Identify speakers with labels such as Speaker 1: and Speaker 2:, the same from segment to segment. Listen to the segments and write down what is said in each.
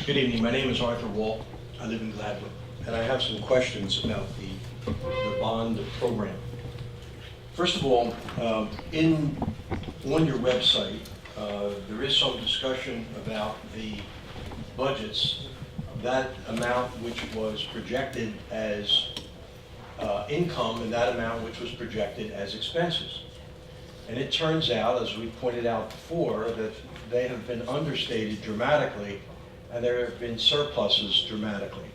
Speaker 1: Good evening. My name is Arthur Wolk. I live in Gladwin, and I have some questions about the bond program. First of all, on your website, there is some discussion about the budgets, that amount which was projected as income and that amount which was projected as expenses. And it turns out, as we pointed out before, that they have been understated dramatically, and there have been surpluses dramatically.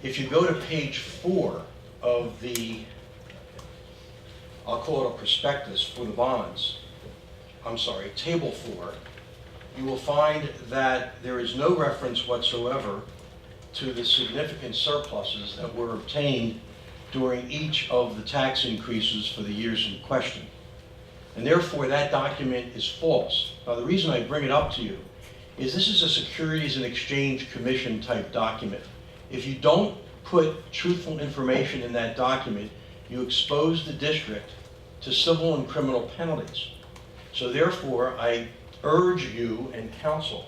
Speaker 1: If you go to page 4 of the, I'll call it a prospectus for the bonds, I'm sorry, table 4, you will find that there is no reference whatsoever to the significant surpluses that were obtained during each of the tax increases for the years in question. And therefore, that document is false. Now, the reason I bring it up to you is this is a Securities and Exchange Commission type document. If you don't put truthful information in that document, you expose the district to civil and criminal penalties. So therefore, I urge you and council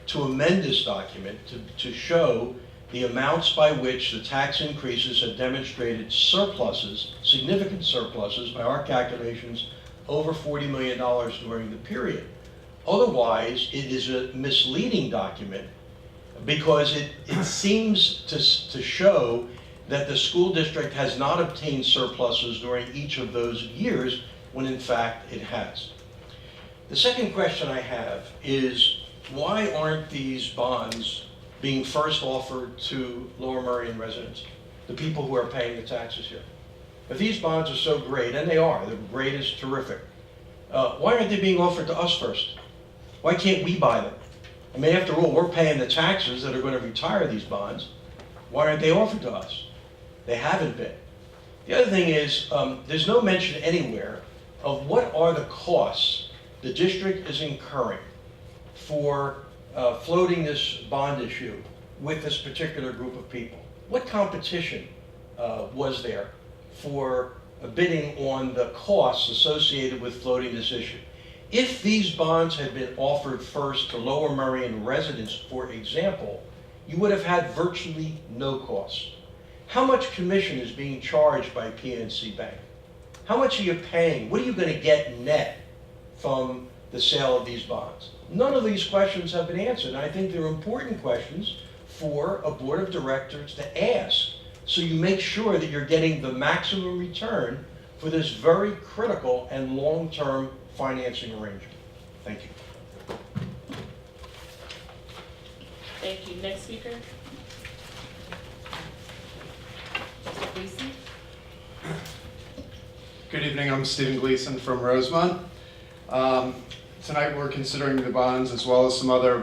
Speaker 1: to amend this document to show the amounts by which the tax increases have demonstrated surpluses, significant surpluses by our calculations, over $40 million during the period. Otherwise, it is a misleading document because it seems to show that the school district has not obtained surpluses during each of those years, when in fact it has. The second question I have is, why aren't these bonds being first offered to Lower Merion residents, the people who are paying the taxes here? If these bonds are so great, and they are, the grade is terrific, why aren't they being offered to us first? Why can't we buy them? I mean, after all, we're paying the taxes that are going to retire these bonds. Why aren't they offered to us? They haven't been. The other thing is, there's no mention anywhere of what are the costs the district is incurring for floating this bond issue with this particular group of people. What competition was there for bidding on the costs associated with floating this issue? If these bonds had been offered first to Lower Merion residents, for example, you would have had virtually no costs. How much commission is being charged by PNC Bank? How much are you paying? What are you going to get net from the sale of these bonds? None of these questions have been answered, and I think they're important questions for a board of directors to ask, so you make sure that you're getting the maximum return for this very critical and long-term financing arrangement. Thank you.
Speaker 2: Thank you. Next speaker. Mr. Gleason.
Speaker 3: Good evening, I'm Stephen Gleason from Rosemont. Tonight we're considering the bonds as well as some other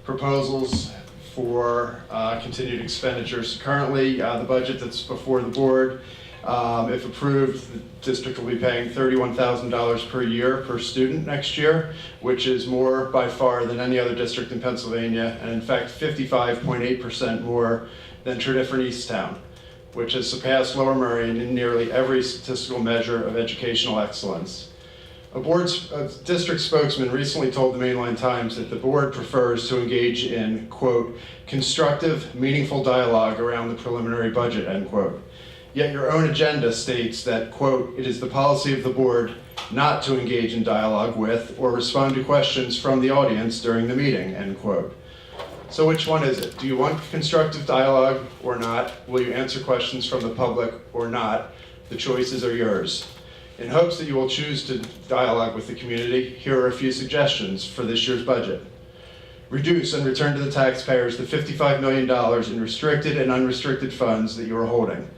Speaker 3: proposals for continued expenditures. Currently, the budget that's before the board, if approved, the district will be paying $31,000 per year per student next year, which is more by far than any other district in Pennsylvania, and in fact 55.8% more than Tredyffrin Easttown, which has surpassed Lower Merion in nearly every statistical measure of educational excellence. A district spokesman recently told the Mainline Times that the board prefers to engage in, quote, constructive, meaningful dialogue around the preliminary budget, end quote. Yet your own agenda states that, quote, it is the policy of the board not to engage in dialogue with or respond to questions from the audience during the meeting, end quote. So which one is it? Do you want constructive dialogue or not? Will you answer questions from the public or not? The choices are yours. In hopes that you will choose to dialogue with the community, here are a few suggestions for this year's budget. Reduce and return to the taxpayers the $55 million in restricted and unrestricted funds that you are holding.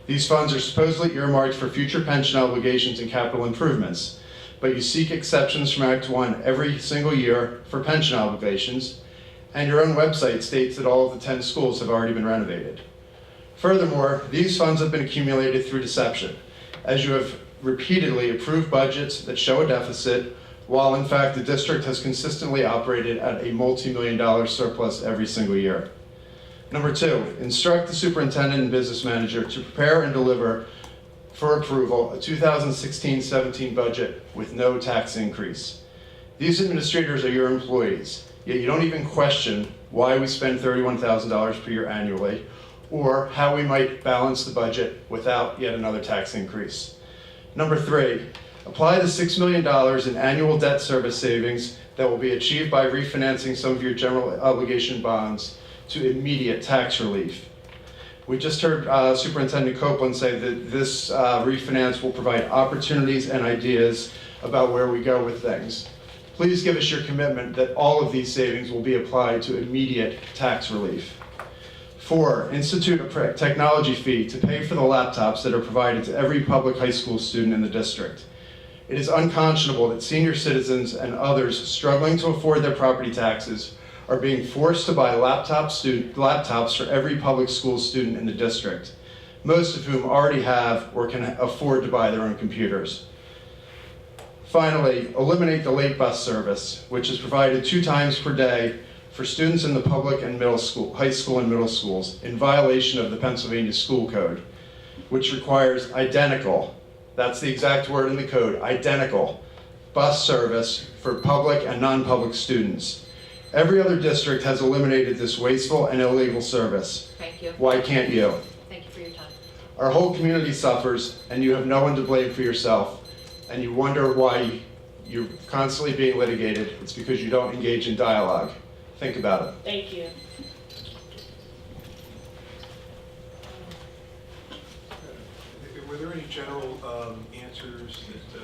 Speaker 3: These funds are supposedly earmarked for future pension obligations and capital improvements, but you seek exceptions from Act 1 every single year for pension obligations, and your own website states that all of the 10 schools have already been renovated. Furthermore, these funds have been accumulated through deception, as you have repeatedly approved budgets that show a deficit, while in fact the district has consistently operated at a multi-million-dollar surplus every single year. Number 2, instruct the superintendent and business manager to prepare and deliver for approval a 2016-17 budget with no tax increase. These administrators are your employees. yet you don't even question why we spend $31,000 per year annually, or how we might balance the budget without yet another tax increase. Number 3, apply the $6 million in annual debt service savings that will be achieved by refinancing some of your general obligation bonds to immediate tax relief. We just heard Superintendent Copeland say that this refinance will provide opportunities and ideas about where we go with things. Please give us your commitment that all of these savings will be applied to immediate tax relief. 4, institute a technology fee to pay for the laptops that are provided to every public high school student in the district. It is unconscionable that senior citizens and others struggling to afford their property taxes are being forced to buy laptops for every public school student in the district, most of whom already have or can afford to buy their own computers. Finally, eliminate the late bus service, which is provided 2 times per day for students in the public and high school and middle schools, in violation of the Pennsylvania School Code, which requires identical, that's the exact word in the code, identical bus service for public and non-public students. Every other district has eliminated this wasteful and illegal service.
Speaker 4: Thank you.
Speaker 3: Why can't you?
Speaker 4: Thank you for your time.
Speaker 3: Our whole community suffers, and you have no one to blame for yourself. And you wonder why you're constantly being litigated. It's because you don't engage in dialogue. Think about it.
Speaker 2: Thank you.
Speaker 5: Were there any general answers that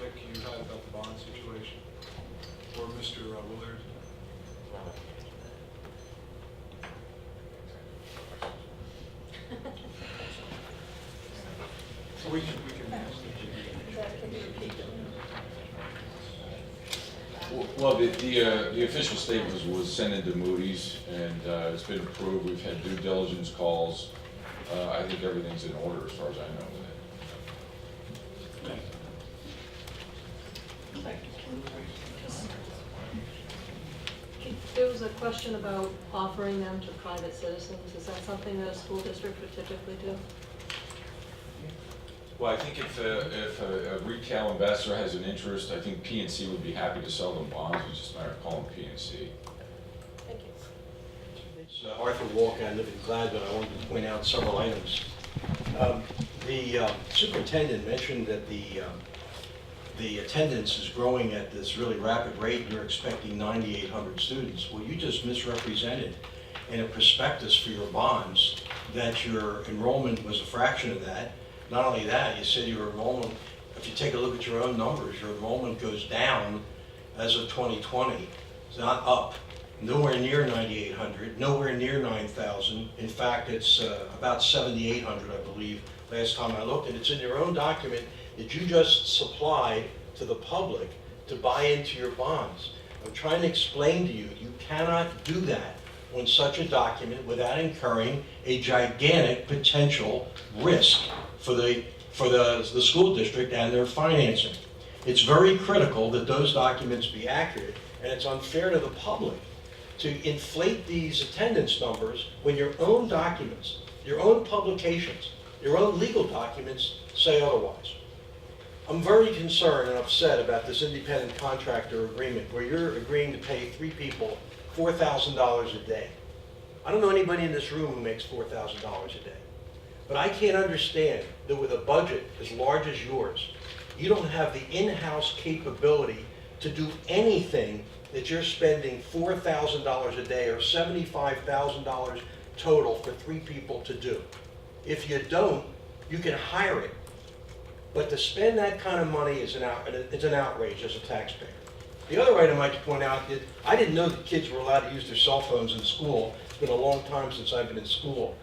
Speaker 5: Rick, you had about the bond situation, or Mr. Willard? We can ask.
Speaker 6: Well, the official statement was sent into Moody's, and it's been approved. We've had due diligence calls. I think everything's in order as far as I know with it.
Speaker 7: There was a question about offering them to private citizens. Is that something that a school district would typically do?
Speaker 6: Well, I think if a retail investor has an interest, I think PNC would be happy to sell them bonds. It's just a matter of calling PNC.
Speaker 7: Thank you.
Speaker 1: It's Arthur Wolk, I live in Gladwin. I wanted to point out several items. The superintendent mentioned that the attendance is growing at this really rapid rate. You're expecting 9,800 students. Well, you just misrepresented in a prospectus for your bonds that your enrollment was a fraction of that. Not only that, you said your enrollment, if you take a look at your own numbers, your enrollment goes down as of 2020. It's not up. Nowhere near 9,800, nowhere near 9,000. In fact, it's about 7,800, I believe, last time I looked. And it's in your own document that you just supplied to the public to buy into your bonds. I'm trying to explain to you, you cannot do that on such a document without incurring a gigantic potential risk for the school district and their financing. It's very critical that those documents be accurate, and it's unfair to the public to inflate these attendance numbers when your own documents, your own publications, your own legal documents say otherwise. I'm very concerned and upset about this independent contractor agreement where you're agreeing to pay 3 people $4,000 a day. I don't know anybody in this room who makes $4,000 a day. But I can't understand that with a budget as large as yours, you don't have the in-house capability to do anything that you're spending $4,000 a day or $75,000 total for 3 people to do. If you don't, you can hire it. But to spend that kind of money is an outrage as a taxpayer. The other item I'd like to point out is I didn't know that kids were allowed to use their cell phones in school. It's been a long time since I've been in school.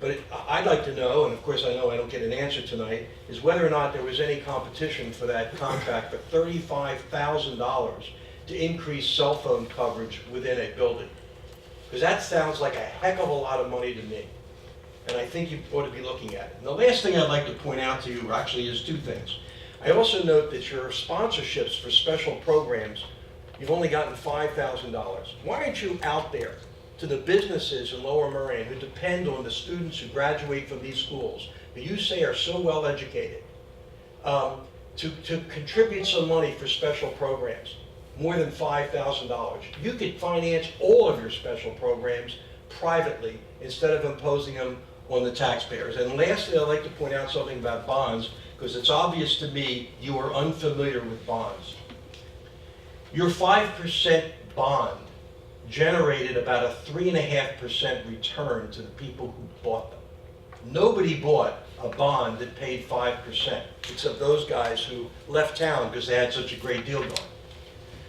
Speaker 1: But I'd like to know, and of course I know I don't get an answer tonight, is whether or not there was any competition for that contract for $35,000 to increase cell phone coverage within a building. Because that sounds like a heck of a lot of money to me. And I think you ought to be looking at it. And the last thing I'd like to point out to you actually is 2 things. I also note that your sponsorships for special programs, you've only gotten $5,000. Why aren't you out there to the businesses in Lower Merion who depend on the students who graduate from these schools, who you say are so well educated, to contribute some money for special programs? more than $5,000. You could finance all of your special programs privately instead of imposing them on the taxpayers. And lastly, I'd like to point out something about bonds, because it's obvious to me you are unfamiliar with bonds. Your 5% bond generated about a 3.5% return to the people who bought them. Nobody bought a bond that paid 5%, except those guys who left town because they had such a great deal going.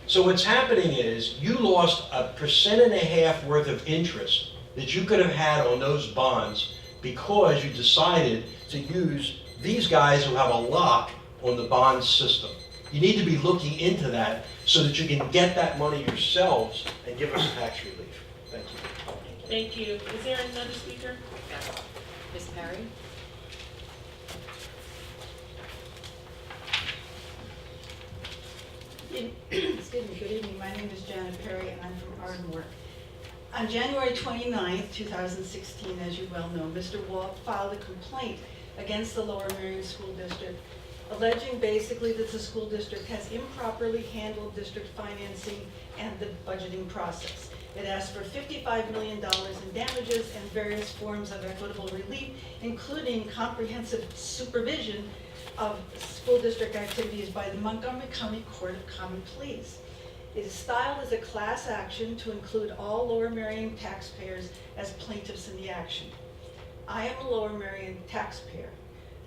Speaker 1: So what's happening is you lost 1.5% worth of interest that you could have had on those bonds because you decided to use these guys who have a lock on the bond system. You need to be looking into that so that you can get that money yourselves and give us tax relief. Thank you.
Speaker 2: Thank you. Is there another speaker?
Speaker 4: Yes. Ms. Perry?
Speaker 8: Excuse me, good evening. My name is Janet Perry and I'm from Ardmore. On January 29th, 2016, as you well know, Mr. Wolk filed a complaint against the Lower Merion School District, alleging basically that the school district has improperly handled district financing and the budgeting process. It asked for $55 million in damages and various forms of equitable relief, including comprehensive supervision of school district activities by the Montgomery County Court of Common Pleas. It is styled as a class action to include all Lower Merion taxpayers as plaintiffs in the action. I am a Lower Merion taxpayer.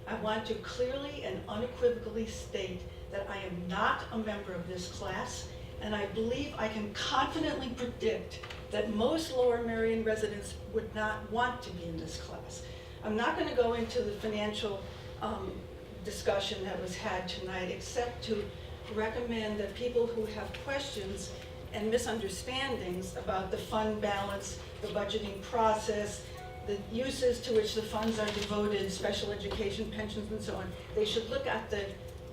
Speaker 8: I want to clearly and unequivocally state that I am not a member of this class, and I believe I can confidently predict that most Lower Merion residents would not want to be in this class. I'm not going to go into the financial discussion that was had tonight, except to recommend that people who have questions and misunderstandings about the fund balance, the budgeting process, the uses to which the funds are devoted, special education, pensions, and so on, they should look at the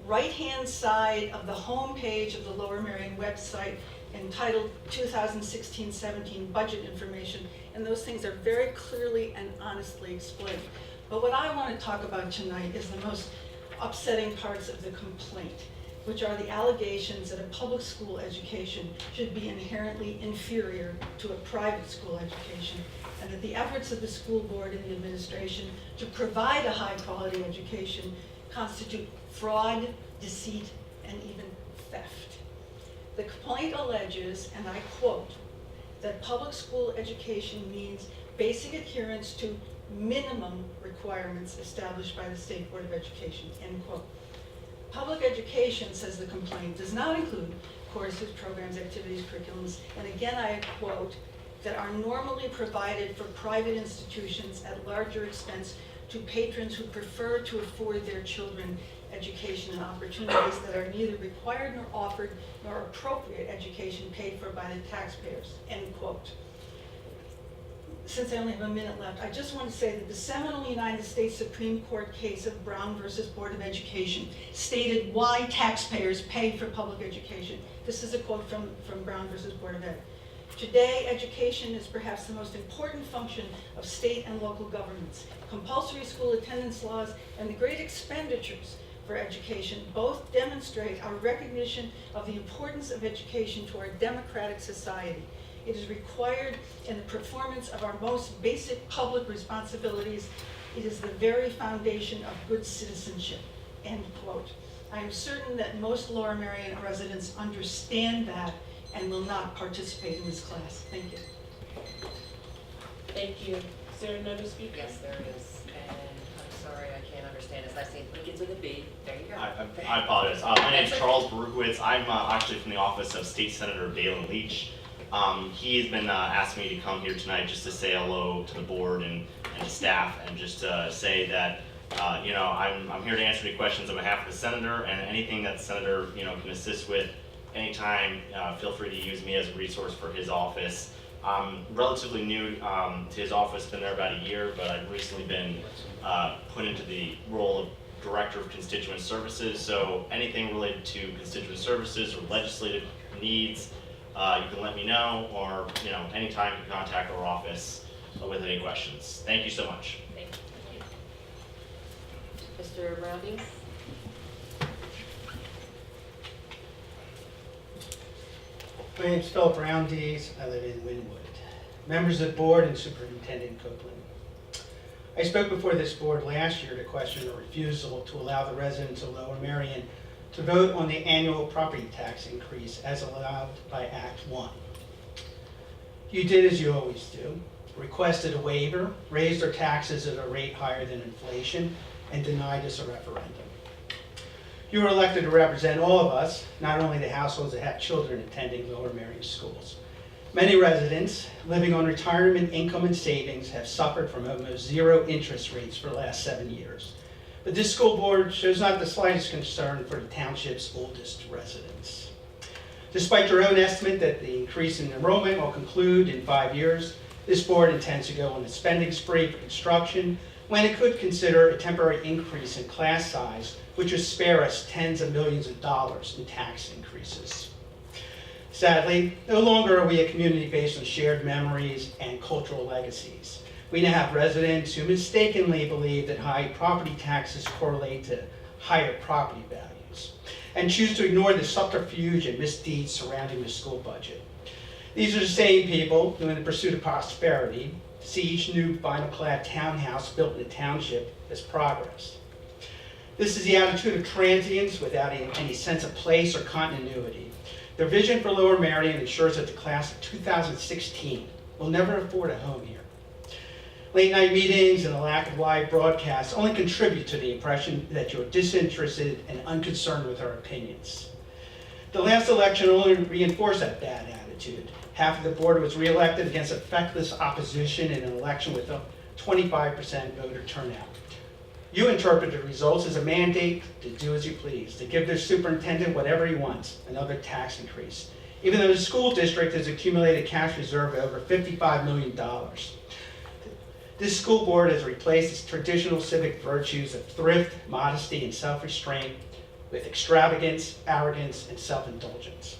Speaker 8: right-hand side of the home page of the Lower Merion website entitled 2016-17 Budget Information, and those things are very clearly and honestly explained. But what I want to talk about tonight is the most upsetting parts of the complaint, which are the allegations that a public school education should be inherently inferior to a private school education, and that the efforts of the school board and the administration to provide a high-quality education constitute fraud, deceit, and even theft. The complaint alleges, and I quote, that public school education means basic adherence to minimum requirements established by the State Board of Education, end quote. Public education, says the complaint, does not include courses, programs, activities, curriculums, and again I quote, that are normally provided for private institutions at larger expense to patrons who prefer to afford their children education and opportunities that are neither required nor offered nor appropriate education paid for by the taxpayers, end quote. Since I only have a minute left, I just want to say that the seminal United States Supreme Court case of Brown versus Board of Education stated why taxpayers pay for public education. This is a quote from Brown versus Board of Ed. Today, education is perhaps the most important function of state and local governments. Compulsory school attendance laws and the great expenditures for education both demonstrate our recognition of the importance of education to our democratic society. It is required in the performance of our most basic public responsibilities. It is the very foundation of good citizenship, end quote. I am certain that most Lower Merion residents understand that and will not participate in this class. Thank you.
Speaker 2: Thank you. Is there another speaker?
Speaker 4: Yes, there it is. And I'm sorry, I can't understand his last name. Begins with a B. There you go.
Speaker 9: I apologize. My name is Charles Berukowitz. I'm actually from the office of State Senator Dalen Leach. He's been asking me to come here tonight just to say hello to the board and to staff, and just to say that I'm here to answer any questions on behalf of the senator, and anything that the senator can assist with anytime. Feel free to use me as a resource for his office. I'm relatively new to his office, been there about a year, but I've recently been put into the role of Director of Constituent Services. So anything related to constituent services or legislative needs, you can let me know, or anytime you can contact our office with any questions. Thank you so much.
Speaker 2: Thank you.
Speaker 4: Mr. Roundies?
Speaker 10: My name's Philip Roundies. I live in Wynwood. Members of the board and Superintendent Copeland. I spoke before this board last year to question the refusal to allow the residents of Lower Merion to vote on the annual property tax increase as allowed by Act 1. You did as you always do, requested a waiver, raised their taxes at a rate higher than inflation, and denied us a referendum. You were elected to represent all of us, not only the households that have children attending Lower Merion schools. Many residents living on retirement income and savings have suffered from almost zero interest rates for the last 7 years. But this school board shows not the slightest concern for the township's oldest residents. Despite your own estimate that the increase in enrollment will conclude in 5 years, this board intends to go on a spending spree for construction when it could consider a temporary increase in class size, which would spare us tens of millions of dollars in tax increases. Sadly, no longer are we a community based on shared memories and cultural legacies. We now have residents who mistakenly believe that high property taxes correlate to higher property values and choose to ignore the subterfuge and misdeeds surrounding the school budget. These are the same people who, in the pursuit of prosperity, see each new vinyl-clad townhouse built in the township as progress. This is the attitude of transients without any sense of place or continuity. Their vision for Lower Merion ensures that the class of 2016 will never afford a home here. Late night meetings and a lack of live broadcasts only contribute to the impression that you're disinterested and unconcerned with our opinions. The last election only reinforced that bad attitude. Half of the board was reelected against a feckless opposition in an election with a 25% voter turnout. You interpret the results as a mandate to do as you please, to give their superintendent whatever he wants, another tax increase, even though the school district has accumulated cash reserve of over $55 million. This school board has replaced its traditional civic virtues of thrift, modesty, and self-restraint with extravagance, arrogance, and self-indulgence.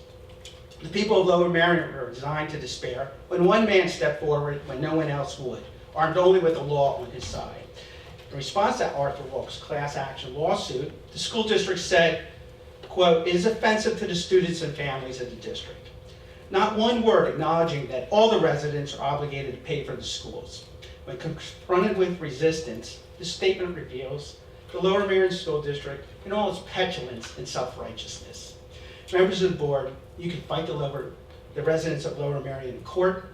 Speaker 10: The people of Lower Merion were resigned to despair when one man stepped forward when no one else would, armed only with the law on his side. In response to Arthur Wolk's class action lawsuit, the school district said, quote, "It is offensive to the students and families of the district." Not one word acknowledging that all the residents are obligated to pay for the schools. When confronted with resistance, this statement reveals the Lower Merion School District in all its petulance and self-righteousness. Members of the board, you can fight the residents of Lower Merion in court,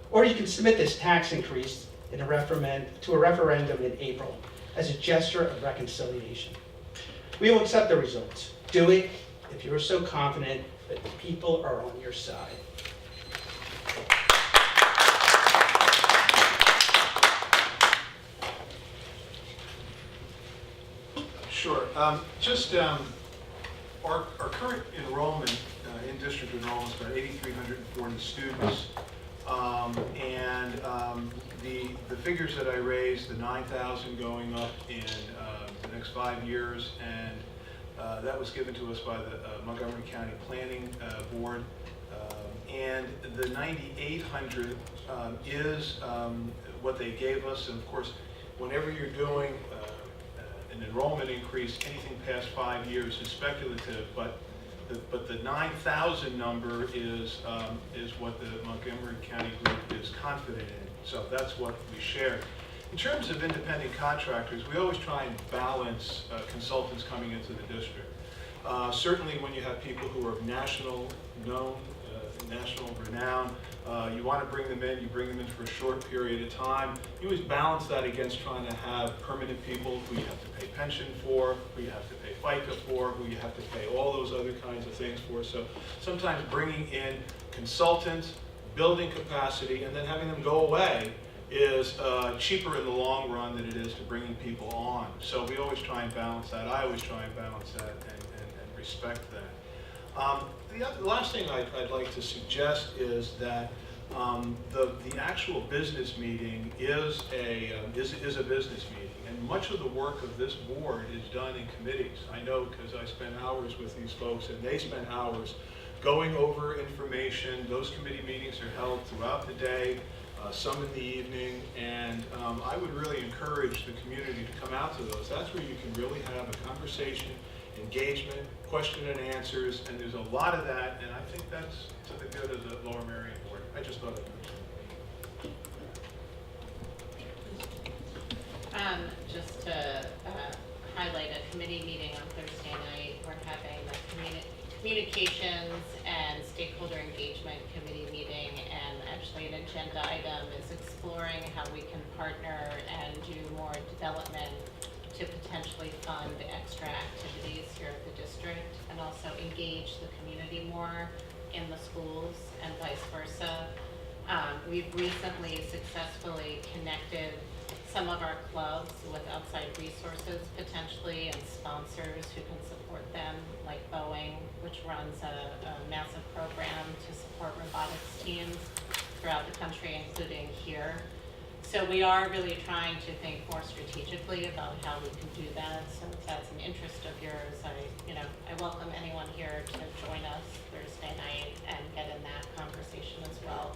Speaker 10: or you can submit this tax increase to a referendum in April as a gesture of reconciliation. We will accept the results. Do it if you are so confident that the people are on your side.
Speaker 5: Sure. Our current enrollment, in-district enrollment is about 8,340 students. The figures that I raised, the 9,000 going up in the next 5 years, and that was given to us by the Montgomery County Planning Board. And the 9,800 is what they gave us. And of course, whenever you're doing an enrollment increase, anything past 5 years is speculative, but the 9,000 number is what the Montgomery County group is confident in. So that's what we share. In terms of independent contractors, we always try and balance consultants coming into the district. Certainly when you have people who are of national renown, you want to bring them in, you bring them in for a short period of time. You always balance that against trying to have permanent people who you have to pay pension for, who you have to pay FICA for, who you have to pay all those other kinds of things for. So sometimes bringing in consultants, building capacity, and then having them go away is cheaper in the long run than it is to bringing people on. So we always try and balance that. I always try and balance that and respect that. The last thing I'd like to suggest is that the actual business meeting is a business meeting, and much of the work of this board is done in committees. I know because I spend hours with these folks, and they spend hours going over information. Those committee meetings are held throughout the day, some in the evening, and I would really encourage the community to come out to those. That's where you can really have a conversation and engagement, question and answers, and there's a lot of that, and I think that's to the good of the Lower Merion Board. I just thought I'd mention it.
Speaker 11: Just to highlight a committee meeting on Thursday night, we're having the communications and stakeholder engagement committee meeting, and actually an agenda item is exploring how we can partner and do more development to potentially fund extra activities here at the district, and also engage the community more in the schools and vice versa. We've recently successfully connected some of our clubs with outside resources potentially and sponsors who can support them, like Boeing, which runs a massive program to support robotics teams throughout the country, including here. So we are really trying to think more strategically about how we can do that. So if that's an interest of yours, I welcome anyone here to join us Thursday night and get in that conversation as well.